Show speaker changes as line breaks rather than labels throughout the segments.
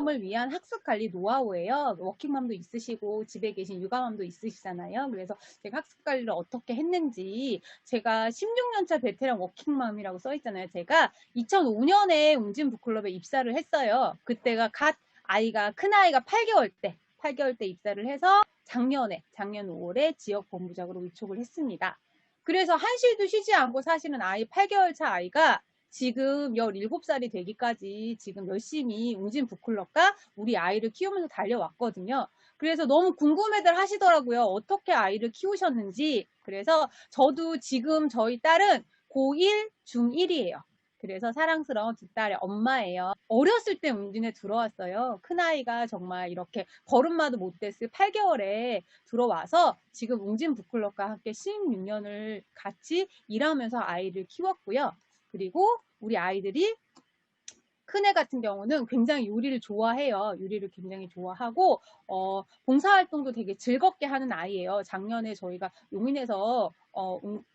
워킹맘을 위한 학습관리 노하우예요. 워킹맘도 있으시고 집에 계신 육아맘도 있으시잖아요. 그래서 제가 학습관리를 어떻게 했는지 제가 16년차 베테랑 워킹맘이라고 써있잖아요. 제가 2005년에 웅진북클럽에 입사를 했어요. 그때가 큰아이가 8개월 때 입사를 해서 작년 5월에 지역 본부장으로 위촉을 했습니다. 그래서 한시도 쉬지 않고 사실은 8개월 차 아이가 지금 17살이 되기까지 지금 열심히 웅진북클럽과 우리 아이를 키우면서 달려왔거든요. 그래서 너무 궁금해들 하시더라고요. 어떻게 아이를 키우셨는지. 그래서 저도 지금 저희 딸은 고1, 중1이에요. 그래서 사랑스러운 두 딸의 엄마예요. 어렸을 때 웅진에 들어왔어요. 큰아이가 정말 이렇게 걸음마도 못 댔을 8개월에 들어와서 지금 웅진 북클럽과 함께 16년을 같이 일하면서 아이를 키웠고요. 그리고 우리 아이들이 큰애 같은 경우는 굉장히 요리를 좋아해요. 요리를 굉장히 좋아하고 봉사활동도 되게 즐겁게 하는 아이예요. 작년에 저희가 용인에서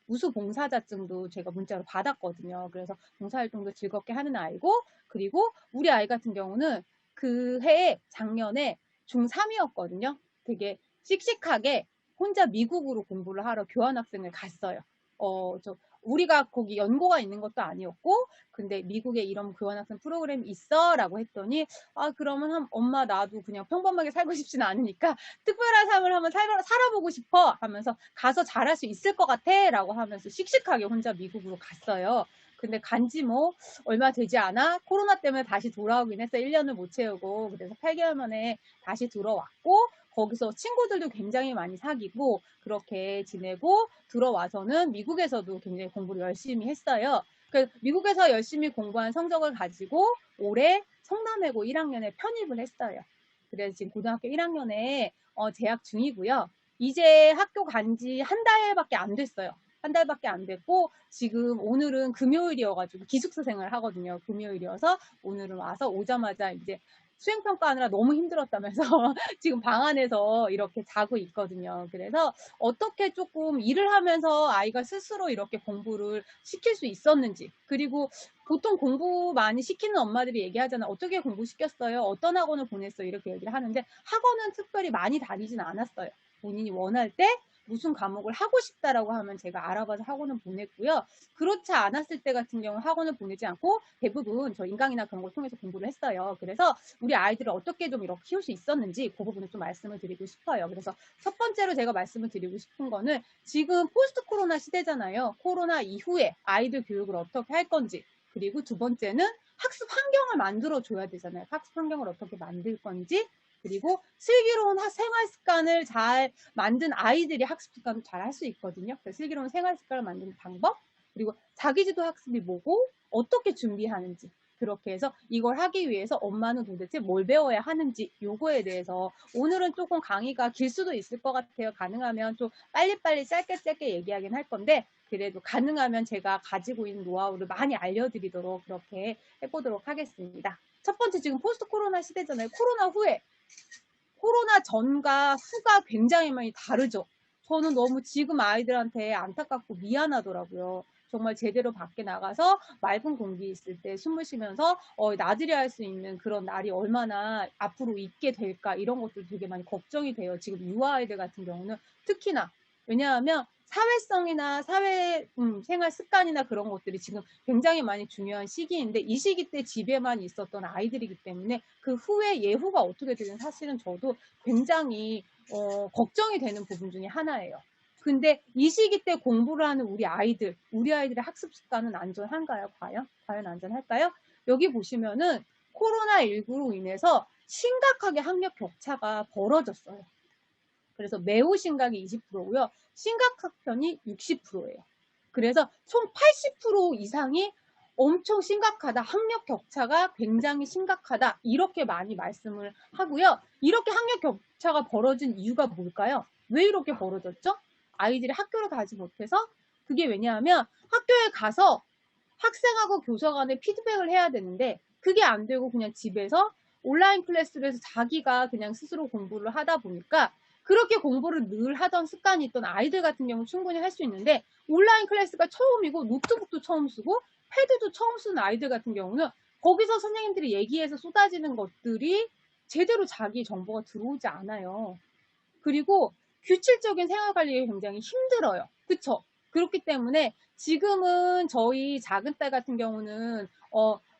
우수 봉사자증도 제가 문자로 받았거든요. 그래서 봉사활동도 즐겁게 하는 아이고, 그리고 우리 아이 같은 경우는 그 해에 작년에 중3이었거든요. 되게 씩씩하게 혼자 미국으로 공부를 하러 교환학생을 갔어요. 우리가 거기 연고가 있는 것도 아니었고, 근데 미국에 이런 교환학생 프로그램이 있어? 라고 했더니, 그러면 엄마 나도 그냥 평범하게 살고 싶지는 않으니까 특별한 삶을 한번 살아보고 싶어 하면서 가서 잘할 수 있을 것 같아 라고 하면서 씩씩하게 혼자 미국으로 갔어요. 근데 간지 얼마 되지 않아 코로나 때문에 다시 돌아오긴 했어. 1년을 못 채우고. 그래서 8개월 만에 다시 들어왔고, 거기서 친구들도 굉장히 많이 사귀고 그렇게 지내고 들어와서는 미국에서도 굉장히 공부를 열심히 했어요. 미국에서 열심히 공부한 성적을 가지고 올해 성남외고 1학년에 편입을 했어요. 그래서 지금 고등학교 1학년에 재학 중이고요. 이제 학교 간지 한 달밖에 안 됐어요. 한 달밖에 안 됐고, 지금 오늘은 금요일이어가지고 기숙사생활을 하거든요. 금요일이어서 오늘은 와서 오자마자 이제 수행평가하느라 너무 힘들었다면서 지금 방 안에서 이렇게 자고 있거든요. 그래서 어떻게 조금 일을 하면서 아이가 스스로 이렇게 공부를 시킬 수 있었는지, 그리고 보통 공부 많이 시키는 엄마들이 얘기하잖아요. 어떻게 공부시켰어요? 어떤 학원을 보냈어요? 이렇게 얘기를 하는데 학원은 특별히 많이 다니진 않았어요. 본인이 원할 때 무슨 과목을 하고 싶다라고 하면 제가 알아봐서 학원을 보냈고요. 그렇지 않았을 때 같은 경우 학원을 보내지 않고 대부분 저 인강이나 그런 걸 통해서 공부를 했어요. 그래서 우리 아이들을 어떻게 좀 이렇게 키울 수 있었는지 그 부분을 좀 말씀을 드리고 싶어요. 그래서 첫 번째로 제가 말씀을 드리고 싶은 거는 지금 포스트 코로나 시대잖아요. 코로나 이후에 아이들 교육을 어떻게 할 건지, 그리고 두 번째는 학습 환경을 만들어줘야 되잖아요. 학습 환경을 어떻게 만들 건지, 그리고 슬기로운 생활 습관을 잘 만든 아이들이 학습 습관을 잘 할 수 있거든요. 그래서 슬기로운 생활 습관을 만드는 방법, 그리고 자기주도 학습이 뭐고 어떻게 준비하는지, 그렇게 해서 이걸 하기 위해서 엄마는 도대체 뭘 배워야 하는지, 요거에 대해서 오늘은 조금 강의가 길 수도 있을 것 같아요. 가능하면 좀 빨리빨리 짧게 얘기하긴 할 건데, 그래도 가능하면 제가 가지고 있는 노하우를 많이 알려드리도록 그렇게 해보도록 하겠습니다. 첫 번째, 지금 포스트 코로나 시대잖아요. 코로나 후에, 코로나 전과 후가 굉장히 많이 다르죠. 저는 너무 지금 아이들한테 안타깝고 미안하더라고요. 정말 제대로 밖에 나가서 맑은 공기 있을 때 숨을 쉬면서 나들이 할 수 있는 그런 날이 얼마나 앞으로 있게 될까, 이런 것들 되게 많이 걱정이 돼요. 지금 유아 아이들 같은 경우는 특히나. 왜냐하면 사회성이나 생활 습관이나 그런 것들이 지금 굉장히 많이 중요한 시기인데, 이 시기 때 집에만 있었던 아이들이기 때문에 그 후에 예후가 어떻게 되든 사실은 저도 굉장히 걱정이 되는 부분 중에 하나예요. 근데 이 시기 때 공부를 하는 우리 아이들의 학습 습관은 안전한가요? 과연 안전할까요? 여기 보시면은 코로나19로 인해서 심각하게 학력 격차가 벌어졌어요. 그래서 매우 심각이 20%고요. 심각학편이 60%예요. 그래서 총 80% 이상이 엄청 심각하다, 학력 격차가 굉장히 심각하다, 이렇게 많이 말씀을 하고요. 이렇게 학력 격차가 벌어진 이유가 뭘까요? 왜 이렇게 벌어졌죠? 아이들이 학교를 가지 못해서. 그게 왜냐하면 학교에 가서 학생하고 교사 간에 피드백을 해야 되는데 그게 안 되고 그냥 집에서 온라인 클래스를 해서 자기가 그냥 스스로 공부를 하다 보니까, 그렇게 공부를 늘 하던 습관이 있던 아이들 같은 경우 충분히 할 수 있는데 온라인 클래스가 처음이고 노트북도 처음 쓰고 패드도 처음 쓰는 아이들 같은 경우는 거기서 선생님들이 얘기해서 쏟아지는 것들이 제대로 자기 정보가 들어오지 않아요. 그리고 규칙적인 생활 관리가 굉장히 힘들어요. 그쵸? 그렇기 때문에 지금은 저희 작은 딸 같은 경우는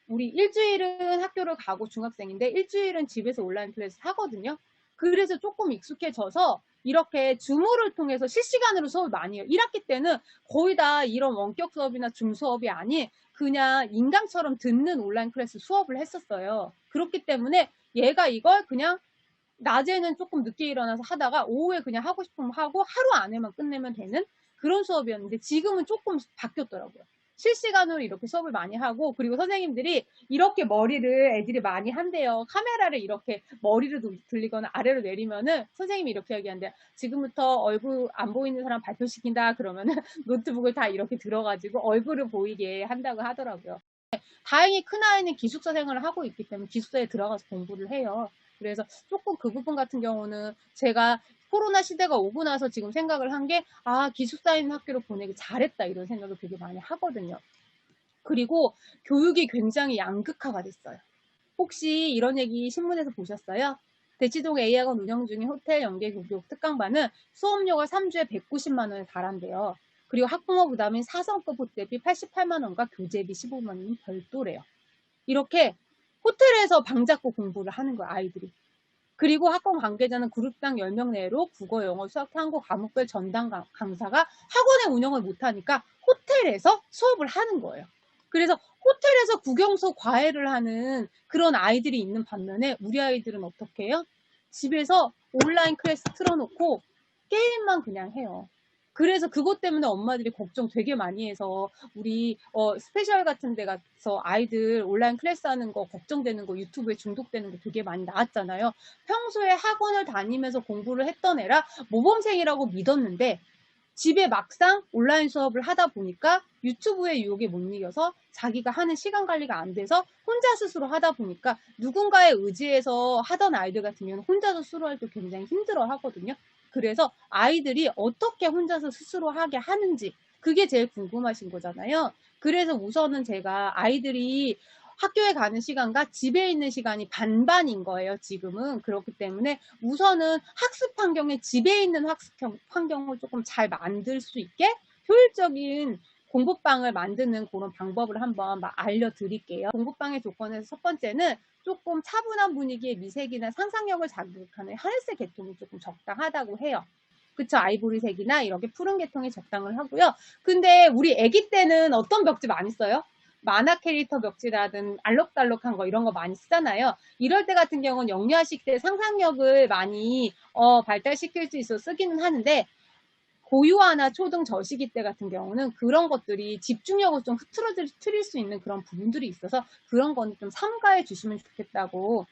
우리 일주일은 학교를 가고 중학생인데 일주일은 집에서 온라인 클래스 하거든요. 그래서 조금 익숙해져서 이렇게 줌을 통해서 실시간으로 수업을 많이 해요. 1학기 때는 거의 다 이런 원격 수업이나 줌 수업이 아닌 그냥 인강처럼 듣는 온라인 클래스 수업을 했었어요. 그렇기 때문에 얘가 이걸 그냥 낮에는 조금 늦게 일어나서 하다가 오후에 그냥 하고 싶으면 하고 하루 안에만 끝내면 되는 그런 수업이었는데 지금은 조금 바뀌었더라고요. 실시간으로 이렇게 수업을 많이 하고 그리고 선생님들이 이렇게 머리를 애들이 많이 한대요. 카메라를 이렇게 머리를 들리거나 아래로 내리면은 선생님이 이렇게 얘기한대요. 지금부터 얼굴 안 보이는 사람 발표시킨다 그러면은 노트북을 다 이렇게 들어가지고 얼굴을 보이게 한다고 하더라고요. 다행히 큰아이는 기숙사 생활을 하고 있기 때문에 기숙사에 들어가서 공부를 해요. 그래서 조금 그 부분 같은 경우는 제가 코로나 시대가 오고 나서 지금 생각을 한 게, 기숙사에 있는 학교를 보내기 잘했다 이런 생각을 되게 많이 하거든요. 그리고 교육이 굉장히 양극화가 됐어요. 혹시 이런 얘기 신문에서 보셨어요? 대치동 A학원 운영 중인 호텔 연계교육 특강반은 수업료가 3주에 190만 원에 달한대요. 그리고 학부모 부담인 4성급 호텔비 88만 원과 교재비 15만 원이 별도래요. 이렇게 호텔에서 방 잡고 공부를 하는 거예요, 아이들이. 그리고 학원 관계자는 그룹당 10명 내로 국어, 영어, 수학, 탐구 과목별 전담 강사가 학원의 운영을 못하니까 호텔에서 수업을 하는 거예요. 그래서 호텔에서 국영수 과외를 하는 그런 아이들이 있는 반면에 우리 아이들은 어떻게 해요? 집에서 온라인 클래스 틀어놓고 게임만 그냥 해요. 그래서 그것 때문에 엄마들이 걱정 되게 많이 해서 우리 스페셜 같은 데 가서 아이들 온라인 클래스 하는 거 걱정되는 거 유튜브에 중독되는 거 되게 많이 나왔잖아요. 평소에 학원을 다니면서 공부를 했던 애라 모범생이라고 믿었는데 집에 막상 온라인 수업을 하다 보니까 유튜브의 유혹에 못 이겨서 자기가 하는 시간 관리가 안 돼서 혼자 스스로 하다 보니까 누군가에 의지해서 하던 아이들 같은 경우는 혼자서 스스로 할 때 굉장히 힘들어 하거든요. 그래서 아이들이 어떻게 혼자서 스스로 하게 하는지 그게 제일 궁금하신 거잖아요. 그래서 우선은 제가 아이들이 학교에 가는 시간과 집에 있는 시간이 반반인 거예요, 지금은. 그렇기 때문에 우선은 학습 환경에 집에 있는 학습 환경을 조금 잘 만들 수 있게 효율적인 공부방을 만드는 그런 방법을 한번 알려드릴게요. 공부방의 조건에서 첫 번째는 조금 차분한 분위기의 미색이나 상상력을 자극하는 하늘색 계통이 조금 적당하다고 해요. 그쵸? 아이보리색이나 이렇게 푸른 계통이 적당을 하고요. 근데 우리 아기 때는 어떤 벽지 많이 써요? 만화 캐릭터 벽지라든 알록달록한 거 이런 거 많이 쓰잖아요. 이럴 때 같은 경우는 영유아식 때 상상력을 많이 발달시킬 수 있어 쓰기는 하는데 고유아나 초등 저시기 때 같은 경우는 그런 것들이 집중력을 좀 흐트러뜨릴 수 있는 그런 부분들이 있어서 그런 거는 좀 삼가해 주시면 좋겠다고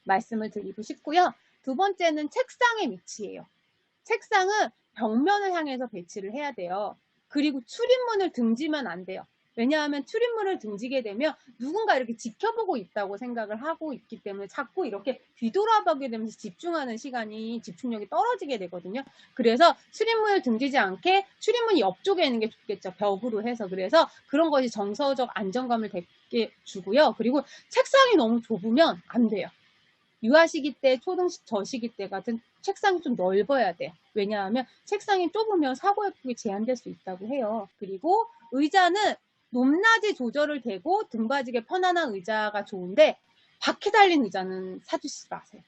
말씀을 드리고 싶고요. 두 번째는 책상의 위치예요. 책상은 벽면을 향해서 배치를 해야 돼요. 그리고 출입문을 등지면 안 돼요. 왜냐하면 출입문을 등지게 되면 누군가 이렇게 지켜보고 있다고 생각을 하고 있기 때문에 자꾸 이렇게 뒤돌아보게 되면서 집중하는 시간이 집중력이 떨어지게 되거든요. 그래서 출입문을 등지지 않게 출입문이 옆쪽에 있는 게 좋겠죠. 벽으로 해서. 그래서 그런 것이 정서적 안정감을 되게 주고요. 그리고 책상이 너무 좁으면 안 돼요. 유아시기 때, 초등식 저시기 때 같은 책상이 좀 넓어야 돼요. 왜냐하면 책상이 좁으면 사고의 폭이 제한될 수 있다고 해요. 그리고 의자는 높낮이 조절을 되고 등받이게 편안한 의자가 좋은데 바퀴 달린 의자는 사주시지 마세요.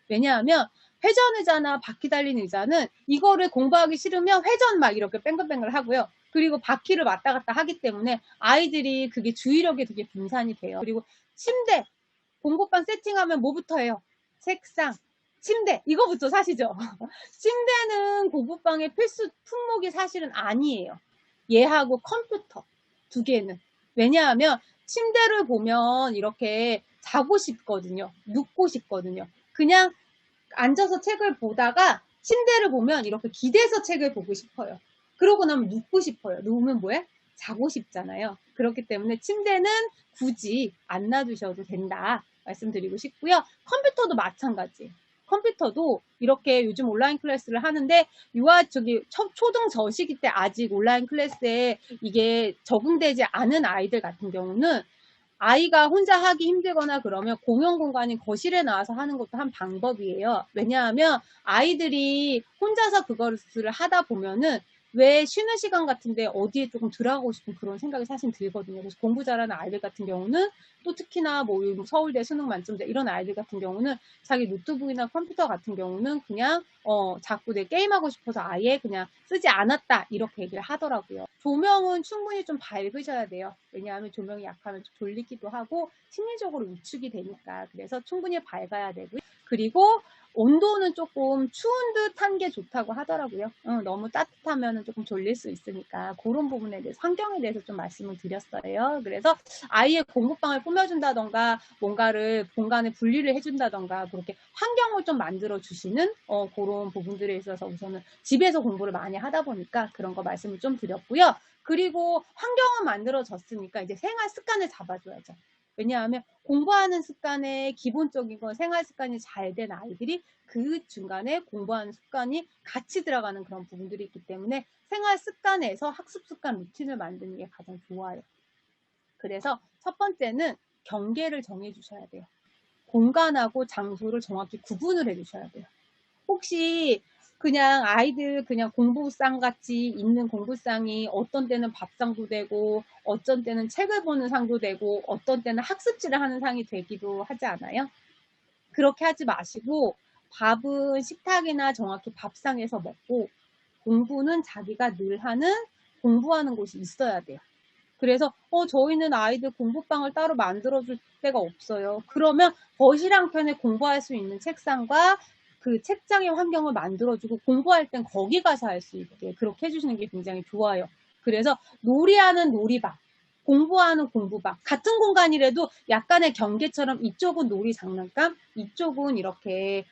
왜냐하면 회전 의자나 바퀴 달린 의자는 이거를 공부하기 싫으면 회전 막 이렇게 뱅글뱅글 하고요. 그리고 바퀴를 왔다 갔다 하기 때문에 아이들이 그게 주의력이 되게 분산이 돼요. 그리고 침대, 공부방 세팅하면 뭐부터 해요? 책상, 침대 이거부터 사시죠. 침대는 공부방의 필수 품목이 사실은 아니에요. 얘하고 컴퓨터 두 개는. 왜냐하면 침대를 보면 이렇게 자고 싶거든요. 눕고 싶거든요. 그냥 앉아서 책을 보다가 침대를 보면 이렇게 기대서 책을 보고 싶어요. 그러고 나면 눕고 싶어요. 누우면 뭐해? 자고 싶잖아요. 그렇기 때문에 침대는 굳이 안 놔두셔도 된다 말씀드리고 싶고요. 컴퓨터도 마찬가지. 컴퓨터도 이렇게 요즘 온라인 클래스를 하는데 초등 저시기 때 아직 온라인 클래스에 이게 적응되지 않은 아이들 같은 경우는 아이가 혼자 하기 힘들거나 그러면 공용 공간인 거실에 나와서 하는 것도 한 방법이에요. 왜냐하면 아이들이 혼자서 그것을 하다 보면은 왜 쉬는 시간 같은데 어디에 조금 들어가고 싶은 그런 생각이 사실 들거든요. 그래서 공부 잘하는 아이들 같은 경우는 또 특히나 뭐 서울대 수능 만점자 이런 아이들 같은 경우는 자기 노트북이나 컴퓨터 같은 경우는 그냥 자꾸 내 게임하고 싶어서 아예 그냥 쓰지 않았다 이렇게 얘기를 하더라고요. 조명은 충분히 좀 밝으셔야 돼요. 왜냐하면 조명이 약하면 좀 졸리기도 하고 심리적으로 위축이 되니까. 그래서 충분히 밝아야 되고요. 그리고 온도는 조금 추운 듯한 게 좋다고 하더라고요. 너무 따뜻하면 조금 졸릴 수 있으니까 그런 부분에 대해서 환경에 대해서 좀 말씀을 드렸어요. 그래서 아이의 공부방을 꾸며준다던가 뭔가를 공간에 분리를 해준다던가 그렇게 환경을 좀 만들어 주시는 그런 부분들에 있어서 우선은 집에서 공부를 많이 하다 보니까 그런 거 말씀을 좀 드렸고요. 그리고 환경은 만들어졌으니까 이제 생활 습관을 잡아줘야죠. 왜냐하면 공부하는 습관의 기본적인 건 생활 습관이 잘 된 아이들이 그 중간에 공부하는 습관이 같이 들어가는 그런 부분들이 있기 때문에 생활 습관에서 학습 습관 루틴을 만드는 게 가장 좋아요. 그래서 첫 번째는 경계를 정해 주셔야 돼요. 공간하고 장소를 정확히 구분을 해 주셔야 돼요. 혹시 그냥 아이들 그냥 공부상 같이 있는 공부상이 어떤 때는 밥상도 되고 어떤 때는 책을 보는 상도 되고 어떤 때는 학습지를 하는 상이 되기도 하지 않아요? 그렇게 하지 마시고 밥은 식탁이나 정확히 밥상에서 먹고 공부는 자기가 늘 하는 공부하는 곳이 있어야 돼요. 그래서 저희는 아이들 공부방을 따로 만들어줄 데가 없어요. 그러면 거실 한켠에 공부할 수 있는 책상과 그 책장의 환경을 만들어주고 공부할 땐 거기 가서 할 수 있게 그렇게 해주시는 게 굉장히 좋아요. 그래서 놀이하는 놀이방, 공부하는 공부방 같은 공간이라도 약간의 경계처럼 이쪽은 놀이 장난감, 이쪽은 이렇게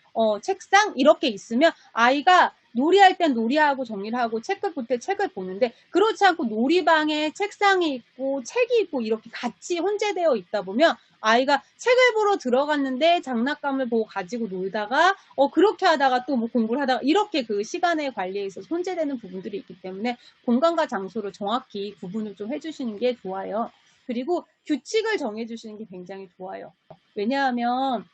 책상 이렇게 있으면 아이가 놀이할 땐 놀이하고 정리를 하고 책을 볼 때 책을 보는데 그렇지 않고 놀이방에 책상이 있고 책이 있고 이렇게 같이 혼재되어 있다 보면 아이가 책을 보러 들어갔는데 장난감을 보고 가지고 놀다가 그렇게 하다가 또 뭐 공부를 하다가 이렇게 그 시간의 관리에 있어서 혼재되는 부분들이 있기 때문에 공간과 장소를 정확히 구분을 좀 해주시는 게 좋아요. 그리고 규칙을 정해주시는 게 굉장히 좋아요. 왜냐하면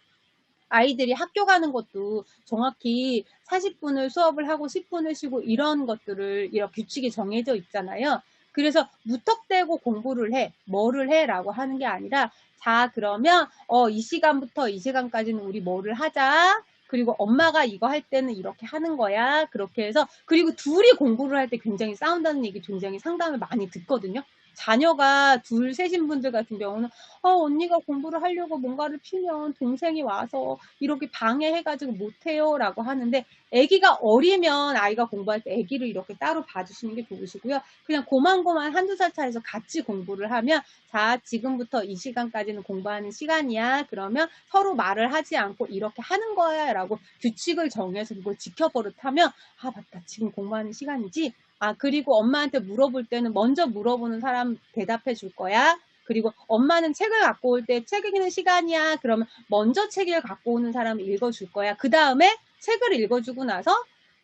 아이들이 학교 가는 것도 정확히 40분을 수업을 하고 10분을 쉬고 이런 것들을 이렇게 규칙이 정해져 있잖아요. 그래서 무턱대고 공부를 해, 뭐를 해 라고 하는 게 아니라 자 그러면 이 시간부터 이 시간까지는 우리 뭐를 하자. 그리고 엄마가 이거 할 때는 이렇게 하는 거야. 그렇게 해서 그리고 둘이 공부를 할 때 굉장히 싸운다는 얘기 굉장히 상담을 많이 듣거든요. 자녀가 둘, 셋인 분들 같은 경우는 언니가 공부를 하려고 뭔가를 피면 동생이 와서 이렇게 방해해가지고 못해요 라고 하는데 아기가 어리면 아이가 공부할 때 아기를 이렇게 따로 봐주시는 게 좋으시고요. 그냥 고만고만 한두 살 차이에서 같이 공부를 하면 자 지금부터 이 시간까지는 공부하는 시간이야. 그러면 서로 말을 하지 않고 이렇게 하는 거야 라고 규칙을 정해서 그걸 지켜버릇하면 아 맞다 지금 공부하는 시간이지. 그리고 엄마한테 물어볼 때는 먼저 물어보는 사람 대답해 줄 거야. 그리고 엄마는 책을 갖고 올 때 책 읽는 시간이야. 그러면 먼저 책을 갖고 오는 사람을 읽어줄 거야. 그 다음에 책을 읽어주고 나서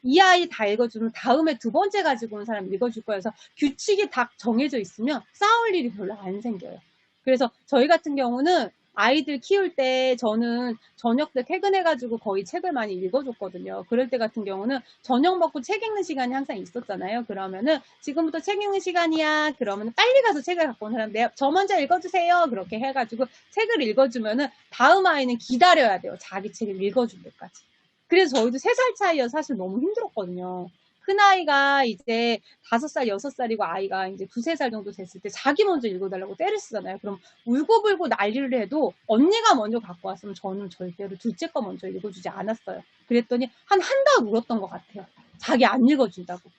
이 아이 다 읽어주면 다음에 두 번째 가지고 온 사람 읽어줄 거야. 그래서 규칙이 다 정해져 있으면 싸울 일이 별로 안 생겨요. 그래서 저희 같은 경우는 아이들 키울 때 저는 저녁 때 퇴근해가지고 거의 책을 많이 읽어줬거든요. 그럴 때 같은 경우는 저녁 먹고 책 읽는 시간이 항상 있었잖아요. 그러면은 지금부터 책 읽는 시간이야. 그러면 빨리 가서 책을 갖고 온 사람 저 먼저 읽어주세요. 그렇게 해가지고 책을 읽어주면은 다음 아이는 기다려야 돼요. 자기 책을 읽어줄 때까지. 그래서 저희도 3살 차이여서 사실 너무 힘들었거든요. 큰아이가 이제 5살, 6살이고 아이가 이제 2, 3살 정도 됐을 때 자기 먼저 읽어달라고 때를 쓰잖아요. 그럼 울고불고 난리를 해도 언니가 먼저 갖고 왔으면 저는 절대로 둘째 거 먼저 읽어주지 않았어요. 그랬더니 한 달 울었던 것 같아요. 자기 안 읽어준다고.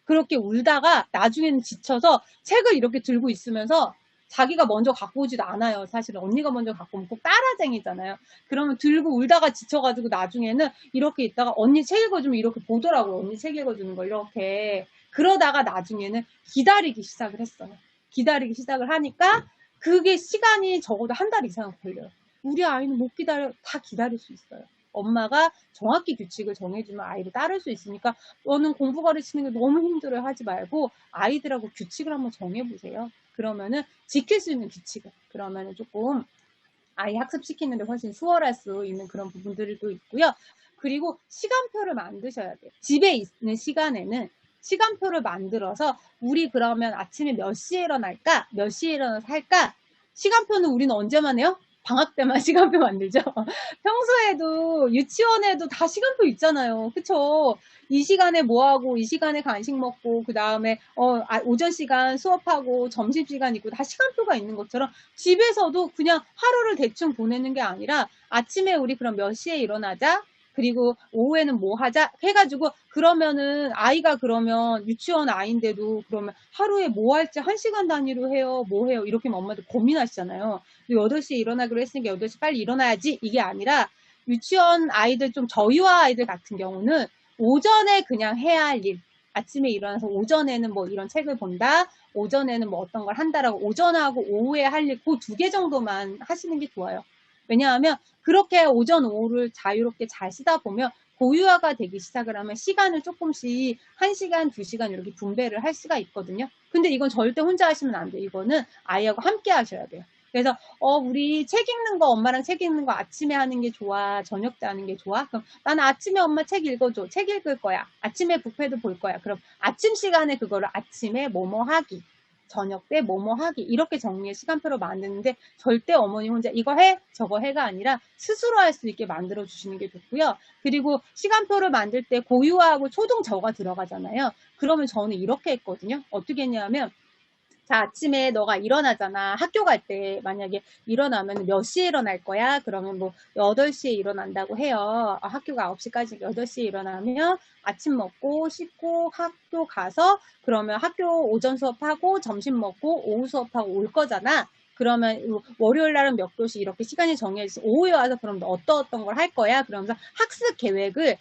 그렇게 울다가 나중에는 지쳐서 책을 이렇게 들고 있으면서 자기가 먼저 갖고 오지도 않아요. 사실은 언니가 먼저 갖고 오면 꼭 따라쟁이잖아요. 그러면 들고 울다가 지쳐가지고 나중에는 이렇게 있다가 언니 책 읽어주면 이렇게 보더라고요. 언니 책 읽어주는 거 이렇게. 그러다가 나중에는 기다리기 시작을 했어요. 기다리기 시작을 하니까 그게 시간이 적어도 한 달 이상 걸려요. 우리 아이는 못 기다려. 다 기다릴 수 있어요. 엄마가 정확히 규칙을 정해주면 아이를 따를 수 있으니까 너는 공부 가르치는 게 너무 힘들어요 하지 말고 아이들하고 규칙을 한번 정해보세요. 그러면은 지킬 수 있는 규칙을. 그러면은 조금 아이 학습시키는데 훨씬 수월할 수 있는 그런 부분들도 있고요. 그리고 시간표를 만드셔야 돼요. 집에 있는 시간에는 시간표를 만들어서 우리 그러면 아침에 몇 시에 일어날까? 몇 시에 일어나서 할까? 시간표는 우리는 언제만 해요? 방학 때만 시간표 만들죠. 평소에도 유치원에도 다 시간표 있잖아요. 그쵸? 이 시간에 뭐 하고 이 시간에 간식 먹고 그 다음에 오전 시간 수업하고 점심 시간 있고 다 시간표가 있는 것처럼 집에서도 그냥 하루를 대충 보내는 게 아니라 아침에 우리 그럼 몇 시에 일어나자. 그리고 오후에는 뭐 하자 해가지고 그러면은 아이가 그러면 유치원 아이인데도 그러면 하루에 뭐 할지 1시간 단위로 해요. 뭐 해요. 이렇게 엄마들 고민하시잖아요. 8시에 일어나기로 했으니까 8시 빨리 일어나야지. 이게 아니라 유치원 아이들 좀 저유아 아이들 같은 경우는 오전에 그냥 해야 할 일. 아침에 일어나서 오전에는 뭐 이런 책을 본다. 오전에는 뭐 어떤 걸 한다라고 오전하고 오후에 할 일 그 2개 정도만 하시는 게 좋아요. 왜냐하면 그렇게 오전 오후를 자유롭게 잘 쓰다 보면 고유화가 되기 시작을 하면 시간을 조금씩 1시간, 2시간 이렇게 분배를 할 수가 있거든요. 근데 이건 절대 혼자 하시면 안 돼요. 이거는 아이하고 함께 하셔야 돼요. 그래서 우리 책 읽는 거 엄마랑 책 읽는 거 아침에 하는 게 좋아? 저녁 때 하는 게 좋아? 그럼 나는 아침에 엄마 책 읽어줘. 책 읽을 거야. 아침에 뷔페도 볼 거야. 그럼 아침 시간에 그거를 아침에 뭐뭐 하기. 저녁 때 뭐뭐 하기 이렇게 정리해 시간표로 만드는데 절대 어머니 혼자 이거 해 저거 해가 아니라 스스로 할 수 있게 만들어 주시는 게 좋고요. 그리고 시간표를 만들 때 고유화하고 초동 저가 들어가잖아요. 그러면 저는 이렇게 했거든요. 어떻게 했냐면 자, 아침에 너가 일어나잖아. 학교 갈 때 만약에 일어나면 몇 시에 일어날 거야? 그러면 뭐 8시에 일어난다고 해요. 학교가 9시까지 8시에 일어나면 아침 먹고 씻고 학교 가서 그러면 학교 오전 수업하고 점심 먹고 오후 수업하고 올 거잖아. 그러면 월요일 날은 몇 교시 이렇게 시간이 정해져 오후에 와서 그럼 어떤 걸 할 거야? 그러면서 학습 계획을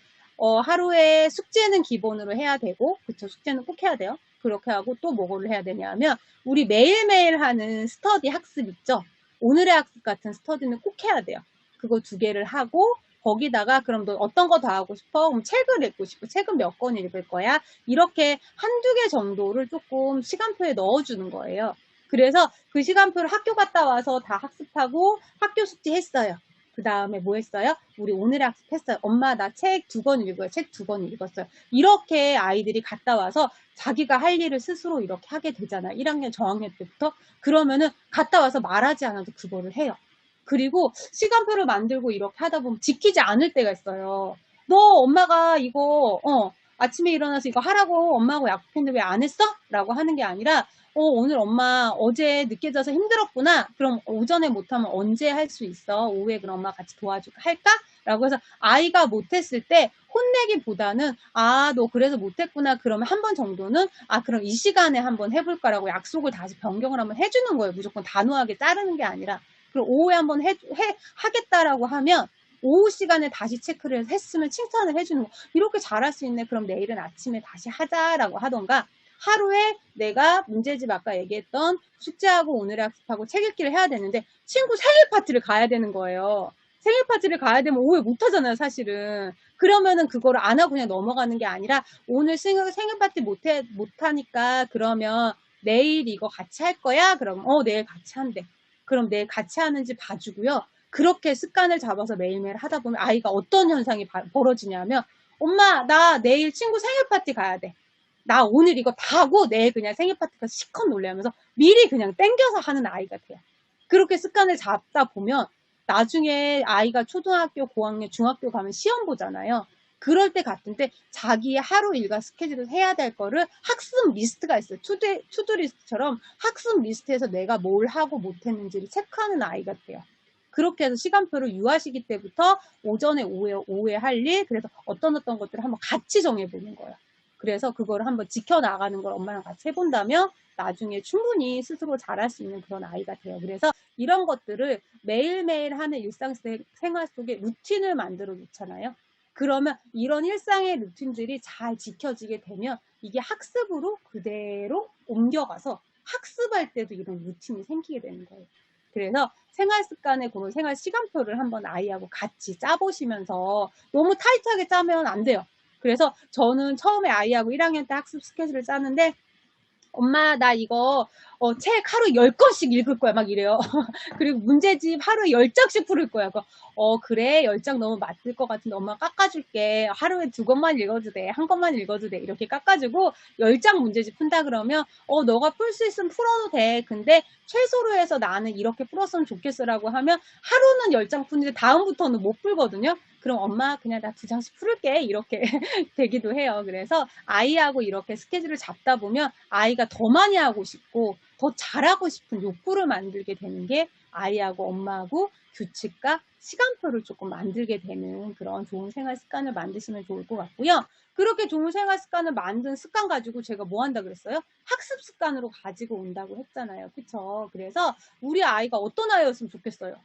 하루에 숙제는 기본으로 해야 되고 그쵸 숙제는 꼭 해야 돼요. 그렇게 하고 또 뭐를 해야 되냐면 우리 매일매일 하는 스터디 학습 있죠? 오늘의 학습 같은 스터디는 꼭 해야 돼요. 그거 2개를 하고 거기다가 그럼 너 어떤 거 더 하고 싶어? 그럼 책을 읽고 싶어. 책은 몇 권 읽을 거야? 이렇게 1-2개 정도를 조금 시간표에 넣어주는 거예요. 그래서 그 시간표를 학교 갔다 와서 다 학습하고 학교 숙제 했어요. 그 다음에 뭐 했어요? 우리 오늘의 학습했어요. 엄마 나 책 2권 읽어요. 책 2권 읽었어요. 이렇게 아이들이 갔다 와서 자기가 할 일을 스스로 이렇게 하게 되잖아. 1학년 저학년 때부터. 그러면은 갔다 와서 말하지 않아도 그거를 해요. 그리고 시간표를 만들고 이렇게 하다 보면 지키지 않을 때가 있어요. 너 엄마가 이거 아침에 일어나서 이거 하라고 엄마하고 약속했는데 왜 안 했어? 라고 하는 게 아니라 오늘 엄마 어제 늦게 자서 힘들었구나. 그럼 오전에 못하면 언제 할 수 있어? 오후에 그럼 엄마 같이 도와줄까? 할까? 라고 해서 아이가 못했을 때 혼내기보다는 너 그래서 못했구나. 그러면 한 번 정도는 그럼 이 시간에 한번 해볼까라고 약속을 다시 변경을 한번 해주는 거예요. 무조건 단호하게 자르는 게 아니라. 그럼 오후에 한번 하겠다라고 하면 오후 시간에 다시 체크를 했으면 칭찬을 해주는 거. 이렇게 잘할 수 있네. 그럼 내일은 아침에 다시 하자라고 하던가 하루에 내가 문제집 아까 얘기했던 숙제하고 오늘의 학습하고 책 읽기를 해야 되는데 친구 생일 파티를 가야 되는 거예요. 생일 파티를 가야 되면 오후에 못 하잖아요, 사실은. 그러면은 그거를 안 하고 그냥 넘어가는 게 아니라 오늘 생일 파티 못 하니까 그러면 내일 이거 같이 할 거야? 그럼 내일 같이 한대. 그럼 내일 같이 하는지 봐주고요. 그렇게 습관을 잡아서 매일매일 하다 보면 아이가 어떤 현상이 벌어지냐면 엄마 나 내일 친구 생일 파티 가야 돼. 나 오늘 이거 다 하고 내일 그냥 생일 파티가 시컷 놀래면서 미리 그냥 땡겨서 하는 아이가 돼요. 그렇게 습관을 잡다 보면 나중에 아이가 초등학교, 고학년, 중학교 가면 시험 보잖아요. 그럴 때 같은데 자기의 하루 일과 스케줄을 해야 될 거를 학습 리스트가 있어요. 투두 리스트처럼 학습 리스트에서 내가 뭘 하고 못했는지를 체크하는 아이가 돼요. 그렇게 해서 시간표를 유아시기 때부터 오전에 오후에 할 일, 그래서 어떤 것들을 한번 같이 정해보는 거예요. 그래서 그거를 한번 지켜나가는 걸 엄마랑 같이 해본다면 나중에 충분히 스스로 잘할 수 있는 그런 아이가 돼요. 그래서 이런 것들을 매일매일 하는 일상생활 속에 루틴을 만들어 놓잖아요. 그러면 이런 일상의 루틴들이 잘 지켜지게 되면 이게 학습으로 그대로 옮겨가서 학습할 때도 이런 루틴이 생기게 되는 거예요. 그래서 생활습관의 그런 생활 시간표를 한번 아이하고 같이 짜보시면서 너무 타이트하게 짜면 안 돼요. 그래서 저는 처음에 아이하고 1학년 때 학습 스케줄을 짜는데 엄마 나 이거 책 하루 10권씩 읽을 거야. 막 이래요. 그리고 문제집 하루 10장씩 풀을 거야. 그래. 10장 너무 맞을 것 같은데 엄마 깎아줄게. 하루에 2권만 읽어도 돼. 1권만 읽어도 돼. 이렇게 깎아주고 10장 문제집 푼다 그러면 너가 풀 수 있으면 풀어도 돼. 근데 최소로 해서 나는 이렇게 풀었으면 좋겠어라고 하면 하루는 10장 푸는데 다음부터는 못 풀거든요. 그럼 엄마 그냥 나 2장씩 풀을게. 이렇게 되기도 해요. 그래서 아이하고 이렇게 스케줄을 잡다 보면 아이가 더 많이 하고 싶고 더 잘하고 싶은 욕구를 만들게 되는 게 아이하고 엄마하고 규칙과 시간표를 조금 만들게 되는 그런 좋은 생활 습관을 만드시면 좋을 것 같고요. 그렇게 좋은 생활 습관을 만든 습관 가지고 제가 뭐 한다 그랬어요? 학습 습관으로 가지고 온다고 했잖아요. 그쵸? 그래서 우리 아이가 어떤 아이였으면 좋겠어요?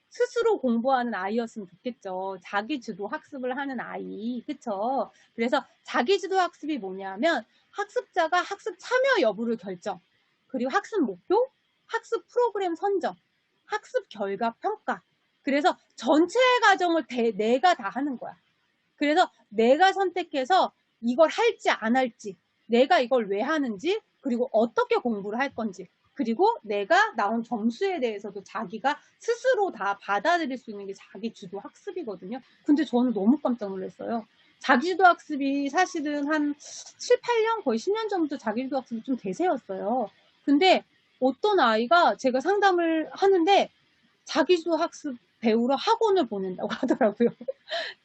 스스로 공부하는 아이였으면 좋겠죠. 자기주도 학습을 하는 아이. 그쵸? 그래서 자기주도 학습이 뭐냐면 학습자가 학습 참여 여부를 결정. 그리고 학습 목표, 학습 프로그램 선정, 학습 결과 평가. 그래서 전체 과정을 내가 다 하는 거야. 그래서 내가 선택해서 이걸 할지 안 할지, 내가 이걸 왜 하는지, 그리고 어떻게 공부를 할 건지, 그리고 내가 나온 점수에 대해서도 자기가 스스로 다 받아들일 수 있는 게 자기 주도 학습이거든요. 근데 저는 너무 깜짝 놀랐어요. 자기주도 학습이 사실은 한 7, 8년, 거의 10년 전부터 자기주도 학습이 좀 대세였어요. 근데 어떤 아이가 제가 상담을 하는데 자기주도 학습 배우러 학원을 보낸다고 하더라고요.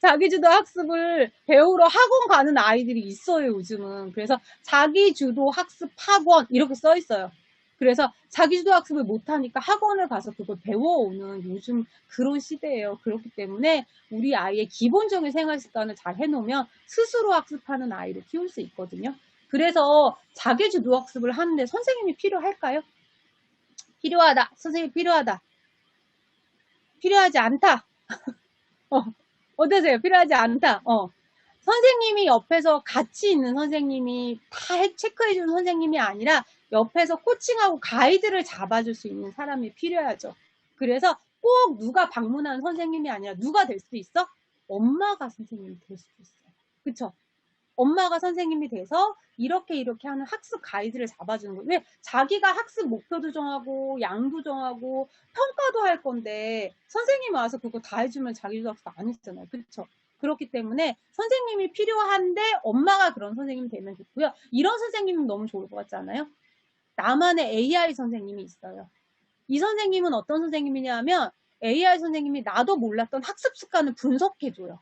자기주도 학습을 배우러 학원 가는 아이들이 있어요, 요즘은. 그래서 자기주도 학습 학원 이렇게 써 있어요. 그래서 자기주도 학습을 못하니까 학원을 가서 그걸 배워오는 요즘 그런 시대예요. 그렇기 때문에 우리 아이의 기본적인 생활 습관을 잘 해놓으면 스스로 학습하는 아이를 키울 수 있거든요. 그래서 자기주도 학습을 하는데 선생님이 필요할까요? 필요하다. 선생님 필요하다. 필요하지 않다. 어떠세요? 필요하지 않다. 선생님이 옆에서 같이 있는 선생님이 다 체크해주는 선생님이 아니라 옆에서 코칭하고 가이드를 잡아줄 수 있는 사람이 필요하죠. 그래서 꼭 누가 방문하는 선생님이 아니라 누가 될 수 있어? 엄마가 선생님이 될 수도 있어요. 그쵸? 엄마가 선생님이 돼서 이렇게 하는 학습 가이드를 잡아주는 거예요. 왜? 자기가 학습 목표도 정하고 양도 정하고 평가도 할 건데 선생님이 와서 그거 다 해주면 자기도 학습 안 했잖아요. 그렇죠? 그렇기 때문에 선생님이 필요한데 엄마가 그런 선생님이 되면 좋고요. 이런 선생님은 너무 좋을 것 같지 않아요? 나만의 AI 선생님이 있어요. 이 선생님은 어떤 선생님이냐 면 AI 선생님이 나도 몰랐던 학습 습관을 분석해줘요.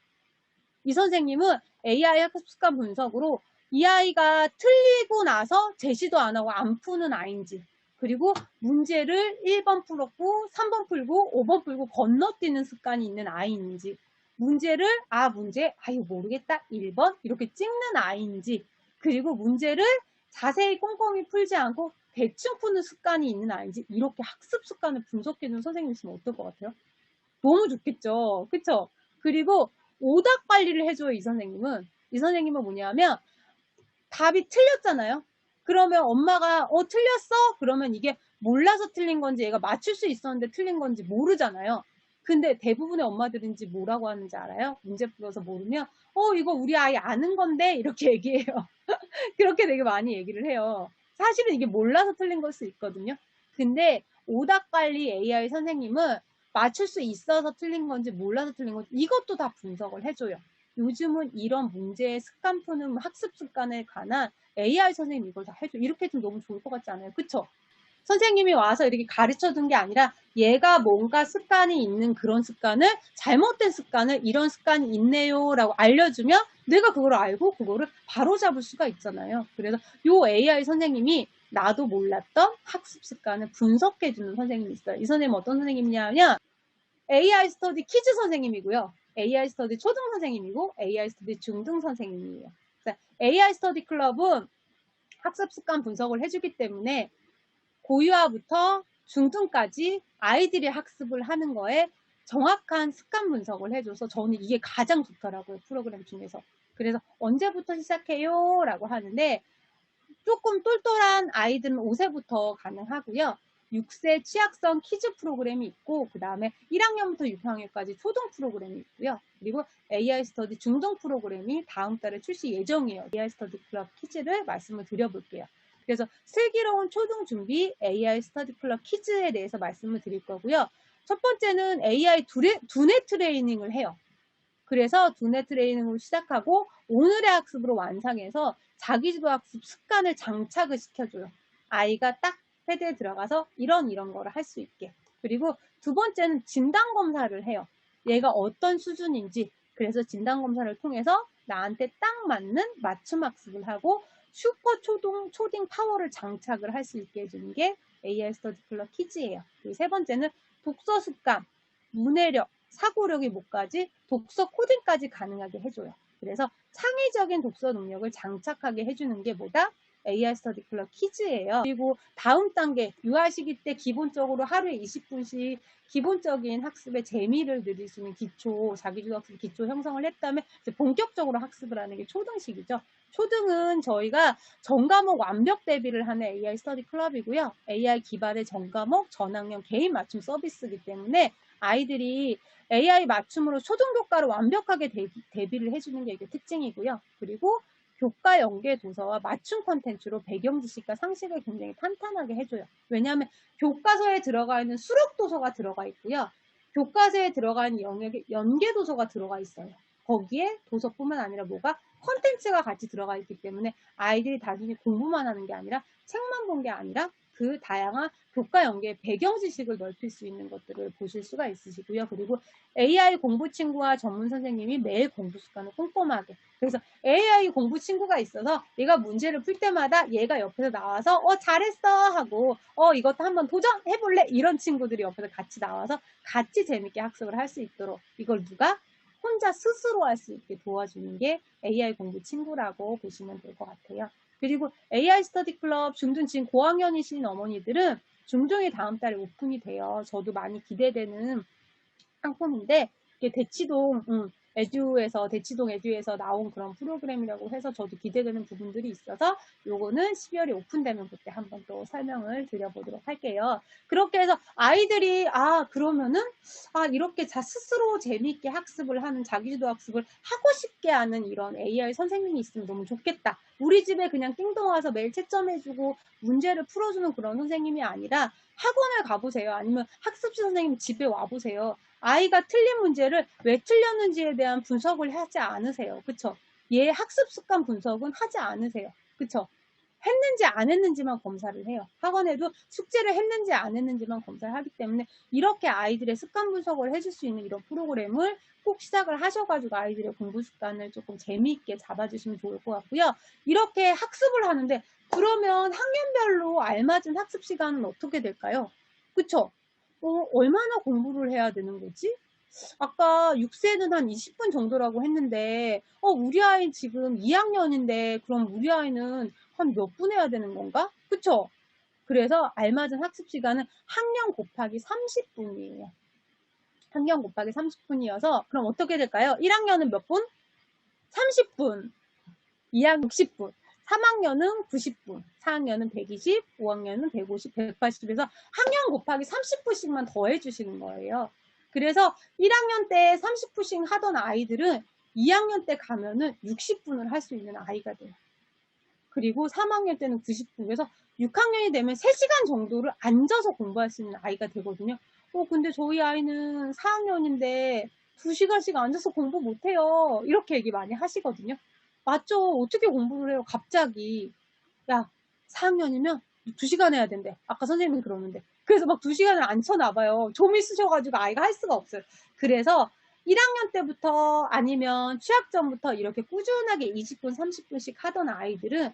이 선생님은 AI 학습 습관 분석으로 이 아이가 틀리고 나서 제시도 안 하고 안 푸는 아이인지, 그리고 문제를 1번 풀었고 3번 풀고 5번 풀고 건너뛰는 습관이 있는 아이인지, 문제를 문제 아유 모르겠다 1번 이렇게 찍는 아이인지, 그리고 문제를 자세히 꼼꼼히 풀지 않고 대충 푸는 습관이 있는 아이인지, 이렇게 학습 습관을 분석해주는 선생님이 있으면 어떨 것 같아요? 너무 좋겠죠. 그쵸? 그리고 오답 관리를 해줘요, 이 선생님은. 이 선생님은 뭐냐면 답이 틀렸잖아요. 그러면 엄마가 틀렸어? 그러면 이게 몰라서 틀린 건지 얘가 맞출 수 있었는데 틀린 건지 모르잖아요. 근데 대부분의 엄마들은 이제 뭐라고 하는지 알아요? 문제 풀어서 모르면 이거 우리 아이 아는 건데 이렇게 얘기해요. 그렇게 되게 많이 얘기를 해요. 사실은 이게 몰라서 틀린 걸 수 있거든요. 근데 오답 관리 AI 선생님은 맞출 수 있어서 틀린 건지 몰라서 틀린 건지 이것도 다 분석을 해줘요. 요즘은 이런 문제의 습관 푸는 학습 습관에 관한 AI 선생님이 이걸 다 해줘. 이렇게 해주면 너무 좋을 것 같지 않아요? 그쵸? 선생님이 와서 이렇게 가르쳐 준 게 아니라 얘가 뭔가 습관이 있는 그런 습관을, 잘못된 습관을 이런 습관이 있네요 라고 알려주면 내가 그걸 알고 그거를 바로 잡을 수가 있잖아요. 그래서 요 AI 선생님이 나도 몰랐던 학습 습관을 분석해 주는 선생님이 있어요. 이 선생님은 어떤 선생님이냐면 AI 스터디 키즈 선생님이고요. AI 스터디 초등 선생님이고 AI 스터디 중등 선생님이에요. AI 스터디 클럽은 학습 습관 분석을 해주기 때문에 고유아부터 중등까지 아이들이 학습을 하는 거에 정확한 습관 분석을 해줘서 저는 이게 가장 좋더라고요. 프로그램 중에서. 그래서 언제부터 시작해요? 라고 하는데 조금 똘똘한 아이들은 5세부터 가능하고요. 6세 취약성 키즈 프로그램이 있고 그 다음에 1학년부터 6학년까지 초등 프로그램이 있고요. 그리고 AI 스터디 중등 프로그램이 다음 달에 출시 예정이에요. AI 스터디 클럽 키즈를 말씀을 드려볼게요. 그래서 슬기로운 초등 준비 AI 스터디 클럽 퀴즈에 대해서 말씀을 드릴 거고요. 첫 번째는 AI 두뇌 트레이닝을 해요. 그래서 두뇌 트레이닝으로 시작하고 오늘의 학습으로 완성해서 자기주도 학습 습관을 장착을 시켜줘요. 아이가 딱 패드에 들어가서 이런 거를 할 수 있게. 그리고 두 번째는 진단검사를 해요. 얘가 어떤 수준인지. 그래서 진단검사를 통해서 나한테 딱 맞는 맞춤 학습을 하고 슈퍼 초딩 파워를 장착을 할 수 있게 해주는 게 AI 스터디 클럽 퀴즈예요. 그리고 세 번째는 독서 습관, 문해력, 사고력의 목까지 독서 코딩까지 가능하게 해줘요. 그래서 창의적인 독서 능력을 장착하게 해주는 게 뭐다? AI 스터디 클럽 퀴즈예요. 그리고 다음 단계 유아시기 때 기본적으로 하루에 20분씩 기본적인 학습의 재미를 느낄 수 있는 기초, 자기주도 학습 기초 형성을 했다면 이제 본격적으로 학습을 하는 게 초등식이죠. 초등은 저희가 전과목 완벽 대비를 하는 AI 스터디 클럽이고요. AI 기반의 전과목 전학년 개인 맞춤 서비스이기 때문에 아이들이 AI 맞춤으로 초등 교과를 완벽하게 대비를 해주는 게 이게 특징이고요. 그리고 교과 연계 도서와 맞춤 콘텐츠로 배경 지식과 상식을 굉장히 탄탄하게 해줘요. 왜냐하면 교과서에 들어가 있는 수록 도서가 들어가 있고요. 교과서에 들어가 있는 연계 도서가 들어가 있어요. 거기에 도서뿐만 아니라 뭐가 콘텐츠가 같이 들어가 있기 때문에 아이들이 단순히 공부만 하는 게 아니라 책만 본 게 아니라 그 다양한 교과 연계의 배경 지식을 넓힐 수 있는 것들을 보실 수가 있으시고요. 그리고 AI 공부 친구와 전문 선생님이 매일 공부 습관을 꼼꼼하게. 그래서 AI 공부 친구가 있어서 얘가 문제를 풀 때마다 얘가 옆에서 나와서 잘했어 하고 이것도 한번 도전해볼래? 이런 친구들이 옆에서 같이 나와서 같이 재밌게 학습을 할 수 있도록 이걸 누가? 혼자 스스로 할 수 있게 도와주는 게 AI 공부 친구라고 보시면 될 것 같아요. 그리고 AI 스터디 클럽 중등 지금 고학년이신 어머니들은 중등이 다음 달에 오픈이 돼요. 저도 많이 기대되는 상품인데 이게 대치동 에듀에서 나온 그런 프로그램이라고 해서 저도 기대되는 부분들이 있어서 요거는 12월에 오픈되면 그때 한번 또 설명을 드려보도록 할게요. 그렇게 해서 아이들이 그러면은 이렇게 스스로 재미있게 학습을 하는 자기주도 학습을 하고 싶게 하는 이런 AI 선생님이 있으면 너무 좋겠다. 우리 집에 그냥 띵동 와서 매일 채점해주고 문제를 풀어주는 그런 선생님이 아니라 학원을 가보세요. 아니면 학습지 선생님 집에 와보세요. 아이가 틀린 문제를 왜 틀렸는지에 대한 분석을 하지 않으세요. 그쵸? 얘 학습 습관 분석은 하지 않으세요. 그쵸? 했는지 안 했는지만 검사를 해요. 학원에도 숙제를 했는지 안 했는지만 검사를 하기 때문에 이렇게 아이들의 습관 분석을 해줄 수 있는 이런 프로그램을 꼭 시작을 하셔가지고 아이들의 공부 습관을 조금 재미있게 잡아주시면 좋을 것 같고요. 이렇게 학습을 하는데 그러면 학년별로 알맞은 학습 시간은 어떻게 될까요? 그쵸? 얼마나 공부를 해야 되는 거지? 아까 6세는 한 20분 정도라고 했는데 우리 아이 지금 2학년인데 그럼 우리 아이는 한 몇 분 해야 되는 건가? 그쵸? 그래서 알맞은 학습 시간은 학년 곱하기 30분이에요. 학년 곱하기 30분이어서 그럼 어떻게 될까요? 1학년은 몇 분? 30분. 2학년 60분. 3학년은 90분, 4학년은 120, 5학년은 150, 180에서 학년 곱하기 30분씩만 더 해주시는 거예요. 그래서 1학년 때 30분씩 하던 아이들은 2학년 때 가면은 60분을 할 수 있는 아이가 돼요. 그리고 3학년 때는 90분. 그래서 6학년이 되면 3시간 정도를 앉아서 공부할 수 있는 아이가 되거든요. 근데 저희 아이는 4학년인데 2시간씩 앉아서 공부 못해요. 이렇게 얘기 많이 하시거든요. 맞죠? 어떻게 공부를 해요? 갑자기. 야, 4학년이면 2시간 해야 된대. 아까 선생님이 그러는데. 그래서 막 2시간을 앉혀놔봐요. 좀 있으셔가지고 아이가 할 수가 없어요. 그래서 1학년 때부터 아니면 취학 전부터 이렇게 꾸준하게 20분, 30분씩 하던 아이들은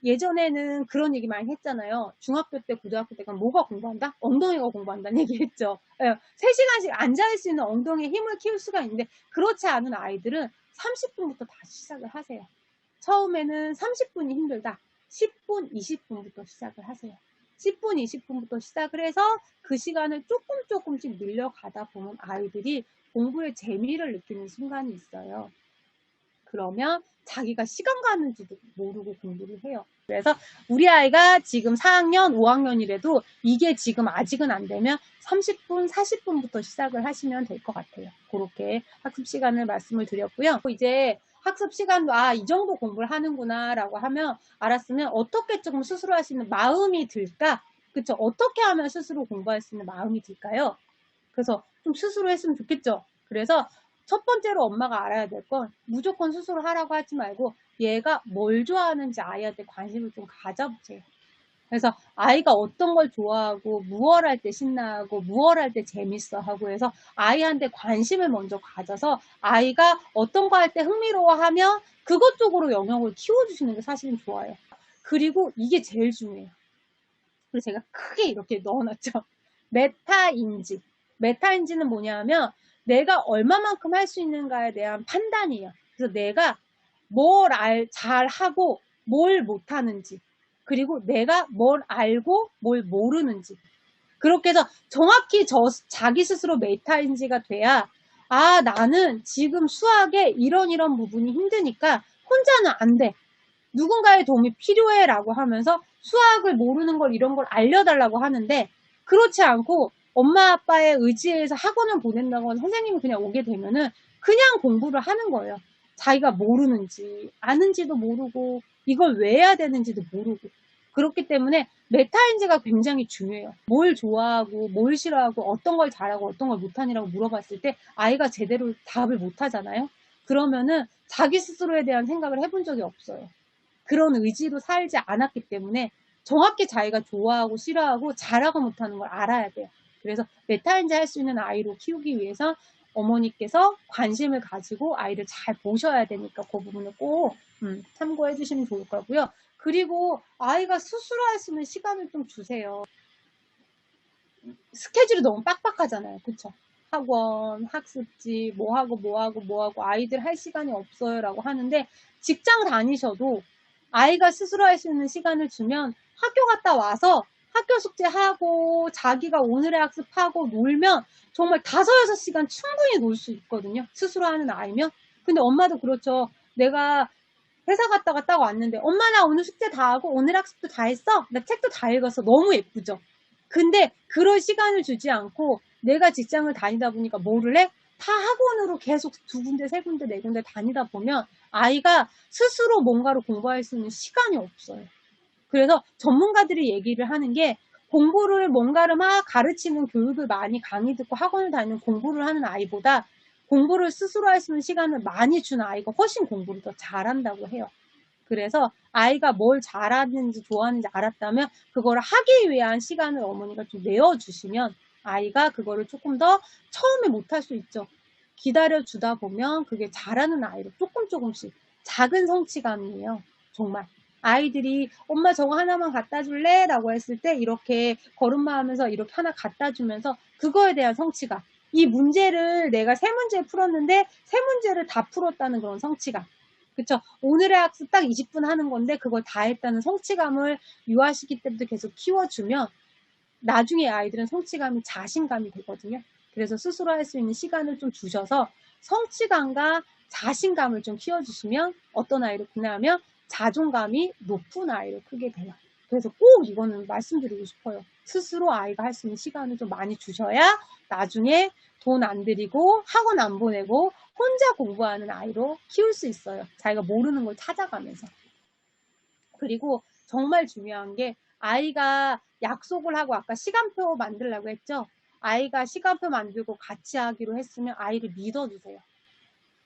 예전에는 그런 얘기 많이 했잖아요. 중학교 때, 고등학교 때 그럼 뭐가 공부한다? 엉덩이가 공부한다는 얘기 했죠. 3시간씩 앉아있을 수 있는 엉덩이에 힘을 키울 수가 있는데 그렇지 않은 아이들은 30분부터 다시 시작을 하세요. 처음에는 30분이 힘들다. 10분, 20분부터 시작을 하세요. 10분, 20분부터 시작을 해서 그 시간을 조금씩 늘려가다 보면 아이들이 공부의 재미를 느끼는 순간이 있어요. 그러면 자기가 시간 가는지도 모르고 공부를 해요. 그래서 우리 아이가 지금 4학년, 5학년이라도 이게 지금 아직은 안 되면 30분, 40분부터 시작을 하시면 될 것 같아요. 그렇게 학습 시간을 말씀을 드렸고요. 이제 학습 시간도 이 정도 공부를 하는구나 라고 하면 알았으면 어떻게 조금 스스로 할 수 있는 마음이 들까? 그쵸? 어떻게 하면 스스로 공부할 수 있는 마음이 들까요? 그래서 좀 스스로 했으면 좋겠죠? 그래서 첫 번째로 엄마가 알아야 될 건 무조건 스스로 하라고 하지 말고 얘가 뭘 좋아하는지 아이한테 관심을 좀 가져보세요. 그래서 아이가 어떤 걸 좋아하고 무얼 할 때 신나하고 무얼 할 때 재밌어 하고 해서 아이한테 관심을 먼저 가져서 아이가 어떤 거 할 때 흥미로워하면 그것 쪽으로 영역을 키워주시는 게 사실은 좋아요. 그리고 이게 제일 중요해요. 그래서 제가 크게 이렇게 넣어놨죠. 메타인지. 메타인지는 뭐냐면 내가 얼마만큼 할 수 있는가에 대한 판단이에요. 그래서 내가 뭘 잘하고 뭘 못하는지, 그리고 내가 뭘 알고 뭘 모르는지, 그렇게 해서 정확히 자기 스스로 메타인지가 돼야 나는 지금 수학에 이런 부분이 힘드니까 혼자는 안 돼. 누군가의 도움이 필요해 라고 하면서 수학을 모르는 걸 이런 걸 알려달라고 하는데, 그렇지 않고 엄마 아빠의 의지에 의해서 학원을 보낸다거나 선생님이 그냥 오게 되면은 그냥 공부를 하는 거예요. 자기가 모르는지 아는지도 모르고 이걸 왜 해야 되는지도 모르고. 그렇기 때문에 메타인지가 굉장히 중요해요. 뭘 좋아하고 뭘 싫어하고 어떤 걸 잘하고 어떤 걸 못하니라고 물어봤을 때 아이가 제대로 답을 못하잖아요. 그러면은 자기 스스로에 대한 생각을 해본 적이 없어요. 그런 의지로 살지 않았기 때문에 정확히 자기가 좋아하고 싫어하고 잘하고 못하는 걸 알아야 돼요. 그래서 메타인지 할 수 있는 아이로 키우기 위해서 어머니께서 관심을 가지고 아이를 잘 보셔야 되니까 그 부분을 꼭 참고해 주시면 좋을 거고요. 그리고 아이가 스스로 할 수 있는 시간을 좀 주세요. 스케줄이 너무 빡빡하잖아요. 그쵸? 학원, 학습지, 뭐하고 아이들 할 시간이 없어요 라고 하는데, 직장 다니셔도 아이가 스스로 할 수 있는 시간을 주면 학교 갔다 와서 학교 숙제하고 자기가 오늘의 학습하고 놀면 정말 5-6시간 충분히 놀 수 있거든요. 스스로 하는 아이면. 근데 엄마도 그렇죠. 내가 회사 갔다가 딱 왔는데 엄마 나 오늘 숙제 다 하고 오늘 학습도 다 했어? 나 책도 다 읽었어. 너무 예쁘죠? 근데 그럴 시간을 주지 않고 내가 직장을 다니다 보니까 뭐를 해? 다 학원으로 계속 2군데, 3군데, 4군데 다니다 보면 아이가 스스로 뭔가를 공부할 수 있는 시간이 없어요. 그래서 전문가들이 얘기를 하는 게, 공부를 뭔가를 막 가르치는 교육을 많이 강의 듣고 학원을 다니는 공부를 하는 아이보다 공부를 스스로 할 수 있는 시간을 많이 주는 아이가 훨씬 공부를 더 잘한다고 해요. 그래서 아이가 뭘 잘하는지 좋아하는지 알았다면 그걸 하기 위한 시간을 어머니가 좀 내어주시면 아이가 그거를 조금 더 처음에 못할 수 있죠. 기다려주다 보면 그게 잘하는 아이로 조금씩 작은 성취감이에요. 정말. 아이들이 엄마 저거 하나만 갖다 줄래? 라고 했을 때 이렇게 걸음마 하면서 이렇게 하나 갖다 주면서 그거에 대한 성취감. 이 문제를 내가 3문제 풀었는데 3문제를 다 풀었다는 그런 성취감. 그쵸? 오늘의 학습 딱 20분 하는 건데 그걸 다 했다는 성취감을 유아시기 때부터 계속 키워주면 나중에 아이들은 성취감이 자신감이 되거든요. 그래서 스스로 할 수 있는 시간을 좀 주셔서 성취감과 자신감을 좀 키워주시면 어떤 아이를 구매하면 자존감이 높은 아이로 크게 돼요. 그래서 꼭 이거는 말씀드리고 싶어요. 스스로 아이가 할 수 있는 시간을 좀 많이 주셔야 나중에 돈 안 들이고 학원 안 보내고 혼자 공부하는 아이로 키울 수 있어요. 자기가 모르는 걸 찾아가면서. 그리고 정말 중요한 게, 아이가 약속을 하고 아까 시간표 만들라고 했죠. 아이가 시간표 만들고 같이 하기로 했으면 아이를 믿어주세요.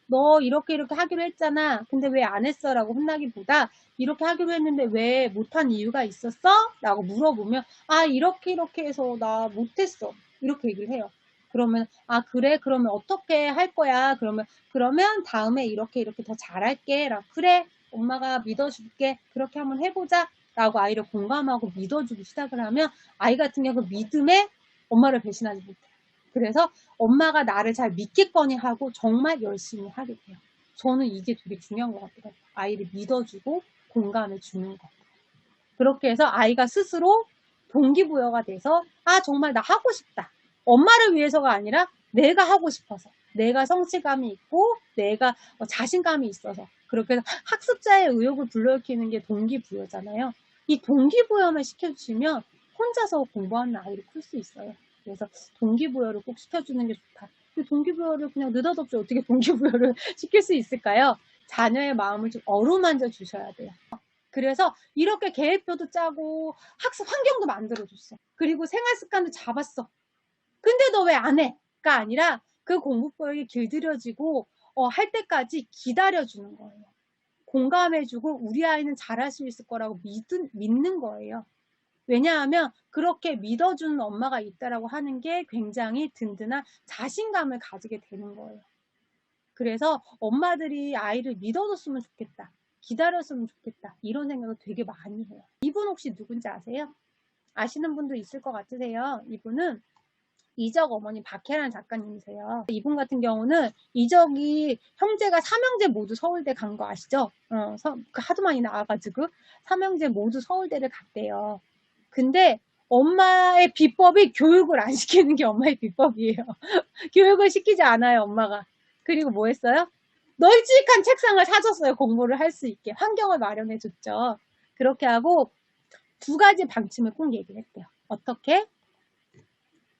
너 이렇게 하기로 했잖아. 근데 왜 안 했어? 라고 혼나기보다 이렇게 하기로 했는데 왜 못한 이유가 있었어? 라고 물어보면 이렇게 해서 나 못했어. 이렇게 얘기를 해요. 그러면 그래? 그러면 어떻게 할 거야? 그러면 다음에 이렇게 더 잘할게. 라고, 그래? 엄마가 믿어줄게. 그렇게 한번 해보자. 라고 아이를 공감하고 믿어주기 시작을 하면 아이 같은 경우 그 믿음에 엄마를 배신하지 못해요. 그래서 엄마가 나를 잘 믿겠거니 하고 정말 열심히 하게 돼요. 저는 이게 되게 중요한 것 같아요. 아이를 믿어주고 공감을 주는 것. 그렇게 해서 아이가 스스로 동기부여가 돼서 정말 나 하고 싶다. 엄마를 위해서가 아니라 내가 하고 싶어서, 내가 성취감이 있고 내가 자신감이 있어서. 그렇게 해서 학습자의 의욕을 불러일으키는 게 동기부여잖아요. 이 동기부여만 시켜주시면 혼자서 공부하는 아이를 클 수 있어요. 그래서 동기부여를 꼭 시켜주는 게 좋다. 동기부여를 그냥 느닷없이 어떻게 동기부여를 시킬 수 있을까요? 자녀의 마음을 좀 어루만져 주셔야 돼요. 그래서 이렇게 계획표도 짜고 학습 환경도 만들어줬어. 그리고 생활 습관도 잡았어. 근데 너 왜 안 해? 가 아니라 그 공부법이 길들여지고 할 때까지 기다려주는 거예요. 공감해주고 우리 아이는 잘할 수 있을 거라고 믿는 거예요. 왜냐하면 그렇게 믿어주는 엄마가 있다라고 하는 게 굉장히 든든한 자신감을 가지게 되는 거예요. 그래서 엄마들이 아이를 믿어줬으면 좋겠다. 기다렸으면 좋겠다. 이런 생각을 되게 많이 해요. 이분 혹시 누군지 아세요? 아시는 분도 있을 것 같으세요. 이분은 이적 어머니 박혜란 작가님이세요. 이분 같은 경우는 이적이 형제가 3형제 모두 서울대 간 거 아시죠? 하도 많이 나와가지고 3형제 모두 서울대를 갔대요. 근데 엄마의 비법이 교육을 안 시키는 게 엄마의 비법이에요. 교육을 시키지 않아요, 엄마가. 그리고 뭐 했어요? 널찍한 책상을 사줬어요. 공부를 할 수 있게. 환경을 마련해 줬죠. 그렇게 하고 2가지 방침을 꼭 얘기를 했대요. 어떻게?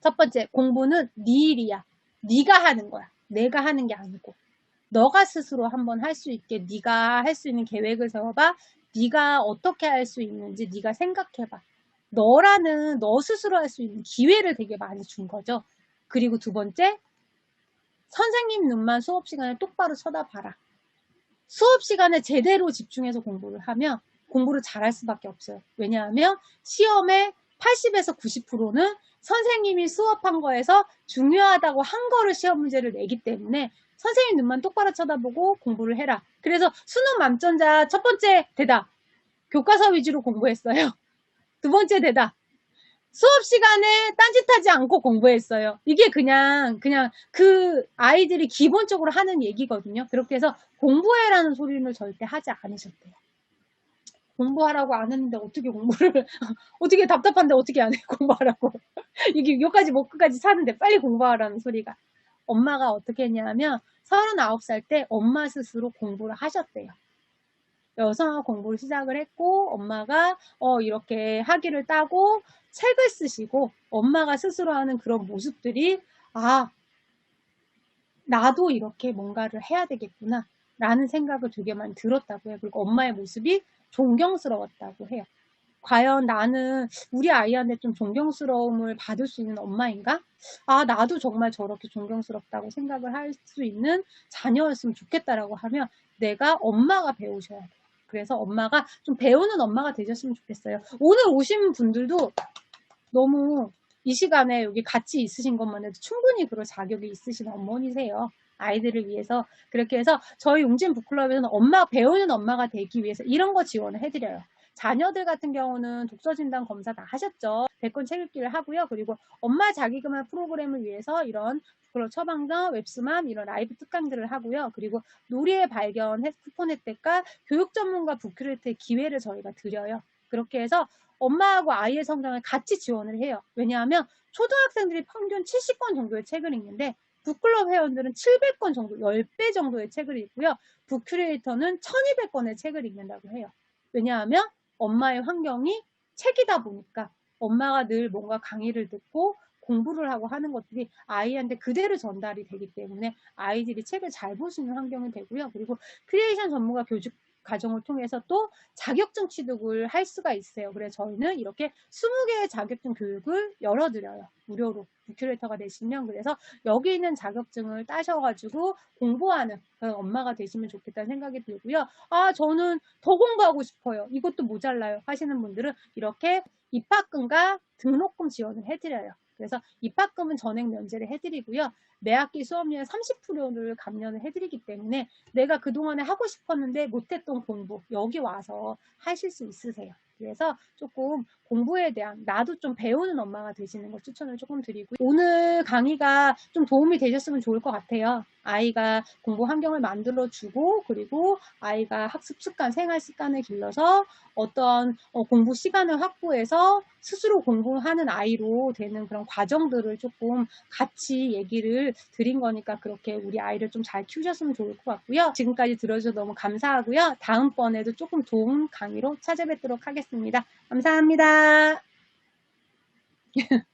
첫 번째, 공부는 네 일이야. 네가 하는 거야. 내가 하는 게 아니고. 너가 스스로 한번 할 수 있게 네가 할 수 있는 계획을 세워봐. 네가 어떻게 할 수 있는지 네가 생각해봐. 너 스스로 할 수 있는 기회를 되게 많이 준 거죠. 그리고 2번째, 선생님 눈만 수업 시간에 똑바로 쳐다봐라. 수업 시간에 제대로 집중해서 공부를 하면 공부를 잘할 수밖에 없어요. 왜냐하면 시험에 80에서 90%는 선생님이 수업한 거에서 중요하다고 한 거를 시험 문제를 내기 때문에 선생님 눈만 똑바로 쳐다보고 공부를 해라. 그래서 수능 만점자 첫 번째 대답, 교과서 위주로 공부했어요. 2번째 대답, 수업 시간에 딴짓하지 않고 공부했어요. 이게 그냥 그 아이들이 기본적으로 하는 얘기거든요. 그렇게 해서 공부해라는 소리는 절대 하지 않으셨대요. 공부하라고 안 했는데 어떻게 공부를 어떻게 답답한데 어떻게 안 해 공부하라고. 이게 여기까지 못 끝까지 사는데 빨리 공부하라는 소리가. 엄마가 어떻게 했냐면 39살 때 엄마 스스로 공부를 하셨대요. 여성학 공부를 시작을 했고 엄마가 이렇게 학위를 따고 책을 쓰시고 엄마가 스스로 하는 그런 모습들이 나도 이렇게 뭔가를 해야 되겠구나 라는 생각을 되게 많이 들었다고 해요. 그리고 엄마의 모습이 존경스러웠다고 해요. 과연 나는 우리 아이한테 좀 존경스러움을 받을 수 있는 엄마인가? 나도 정말 저렇게 존경스럽다고 생각을 할 수 있는 자녀였으면 좋겠다라고 하면 내가 엄마가 배우셔야 돼요. 그래서 엄마가 좀 배우는 엄마가 되셨으면 좋겠어요. 오늘 오신 분들도 너무 이 시간에 여기 같이 있으신 것만 해도 충분히 그럴 자격이 있으신 어머니세요. 아이들을 위해서. 그렇게 해서 저희 웅진 북클럽에서는 배우는 엄마가 되기 위해서 이런 거 지원을 해드려요. 자녀들 같은 경우는 독서진단 검사 다 하셨죠. 100권 책 읽기를 하고요. 그리고 엄마 자기그만 프로그램을 위해서 이런 북클럽 처방전, 웹스맘 이런 라이브 특강들을 하고요. 그리고 놀이의 발견 쿠폰 혜택과 교육 전문가 북큐레이터의 기회를 저희가 드려요. 그렇게 해서 엄마하고 아이의 성장을 같이 지원을 해요. 왜냐하면 초등학생들이 평균 70권 정도의 책을 읽는데 북클럽 회원들은 700권 정도, 10배 정도의 책을 읽고요. 북큐레이터는 1200권의 책을 읽는다고 해요. 왜냐하면 엄마의 환경이 책이다 보니까 엄마가 늘 뭔가 강의를 듣고 공부를 하고 하는 것들이 아이한테 그대로 전달이 되기 때문에 아이들이 책을 잘 볼 수 있는 환경이 되고요. 그리고 크리에이션 전문가 교직 과정을 통해서 또 자격증 취득을 할 수가 있어요. 그래서 저희는 이렇게 20개의 자격증 교육을 열어드려요. 무료로 북큐레이터가 되시면. 그래서 여기 있는 자격증을 따셔가지고 공부하는 그런 엄마가 되시면 좋겠다는 생각이 들고요. 저는 더 공부하고 싶어요. 이것도 모자라요 하시는 분들은 이렇게 입학금과 등록금 지원을 해드려요. 그래서 입학금은 전액 면제를 해드리고요. 매학기 수업료의 30%를 감면을 해드리기 때문에 내가 그동안에 하고 싶었는데 못했던 공부 여기 와서 하실 수 있으세요. 그래서 조금 공부에 대한 나도 좀 배우는 엄마가 되시는 걸 추천을 조금 드리고 오늘 강의가 좀 도움이 되셨으면 좋을 것 같아요. 아이가 공부 환경을 만들어주고 그리고 아이가 학습 습관, 생활 습관을 길러서 어떤 공부 시간을 확보해서 스스로 공부하는 아이로 되는 그런 과정들을 조금 같이 얘기를 드린 거니까 그렇게 우리 아이를 좀 잘 키우셨으면 좋을 것 같고요. 지금까지 들어주셔서 너무 감사하고요. 다음번에도 조금 좋은 강의로 찾아뵙도록 하겠습니다. 감사합니다.